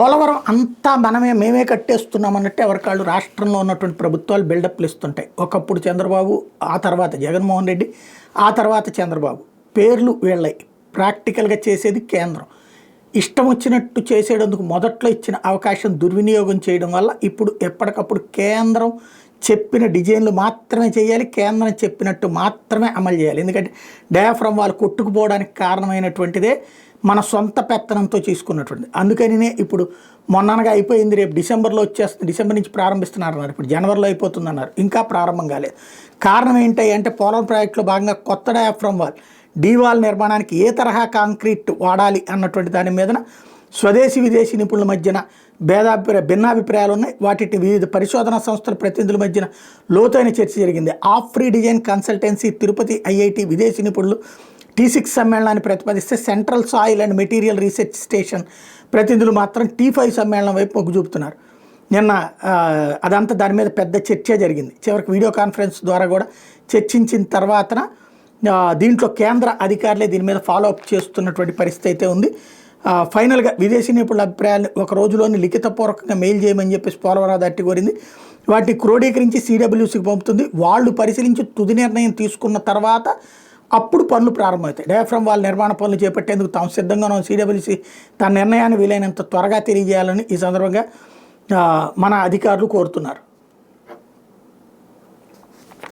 పోలవరం అంతా మేమే కట్టేస్తున్నాం అన్నట్టు ఎవరికాళ్ళు రాష్ట్రంలో ఉన్నటువంటి ప్రభుత్వాలు బిల్డప్లు ఇస్తుంటాయి. ఒకప్పుడు చంద్రబాబు, ఆ తర్వాత జగన్మోహన్ రెడ్డి, ఆ తర్వాత చంద్రబాబు పేర్లు వీళ్ళై ప్రాక్టికల్గా చేసేది కేంద్రం. ఇష్టం వచ్చినట్టు చేసేటందుకు మొదట్లో ఇచ్చిన అవకాశం దుర్వినియోగం చేయడం వల్ల ఇప్పుడు ఎప్పటికప్పుడు కేంద్రం చెప్పిన డిజైన్లు మాత్రమే చేయాలి, కేంద్రం చెప్పినట్టు మాత్రమే అమలు చేయాలి. ఎందుకంటే డయాఫ్రమ్ వాళ్ళు కొట్టుకుపోవడానికి కారణమైనటువంటిదే మన సొంత పెత్తనంతో చేసుకున్నటువంటిది. అందుకనినే ఇప్పుడు మొన్ననగా అయిపోయింది, రేపు డిసెంబర్లో వచ్చేస్తుంది, డిసెంబర్ నుంచి ప్రారంభిస్తున్నారు అన్నారు, ఇప్పుడు జనవరిలో అయిపోతుంది అన్నారు, ఇంకా ప్రారంభం కాలేదు. కారణం ఏంటి అంటే పోలవరం ప్రాజెక్టులో భాగంగా కొత్త డయాఫ్రమ్ వాల్, డీవాల్ నిర్మాణానికి ఏ తరహా కాంక్రీట్ వాడాలి అన్నటువంటి దాని మీదన స్వదేశీ విదేశీ నిపుణుల మధ్యన భిన్నాభిప్రాయాలు ఉన్నాయి. వాటిని వివిధ పరిశోధనా సంస్థల ప్రతినిధుల మధ్యన లోతైన చర్చ జరిగింది. Free design consultancy, Tirupati IIT విదేశీ నిపుణులు T6 సమ్మేళనాన్ని ప్రతిపాదిస్తే central soil and material research station ప్రతినిధులు మాత్రం T5 సమ్మేళనం వైపు మొగ్గు చూపుతున్నారు. నిన్న అదంతా దాని మీద పెద్ద చర్చ జరిగింది. చివరికి వీడియో కాన్ఫరెన్స్ ద్వారా కూడా చర్చించిన తర్వాతన దీంట్లో కేంద్ర అధికారులే దీని మీద ఫాలో అప్ చేస్తున్నటువంటి పరిస్థితి అయితే ఉంది. ఫైనల్గా విదేశీ నిపుణుల అభిప్రాయాన్ని ఒక రోజులోని లిఖితపూర్వకంగా మెయిల్ చేయమని చెప్పేసి పోలవరం అథారిటీ కోరింది. వాటిని క్రోడీకరించి CWCకి పంపుతుంది. వాళ్ళు పరిశీలించి తుది నిర్ణయం తీసుకున్న తర్వాత అప్పుడు పనులు ప్రారంభమవుతాయి. డయాఫ్రమ్ వాల్ నిర్మాణ పనులు చేపట్టేందుకు తాము సిద్ధంగా ఉన్న CWC తన నిర్ణయాన్ని వీలైనంత త్వరగా తెలియజేయాలని ఈ సందర్భంగా మన అధికారులు కోరుతున్నారు.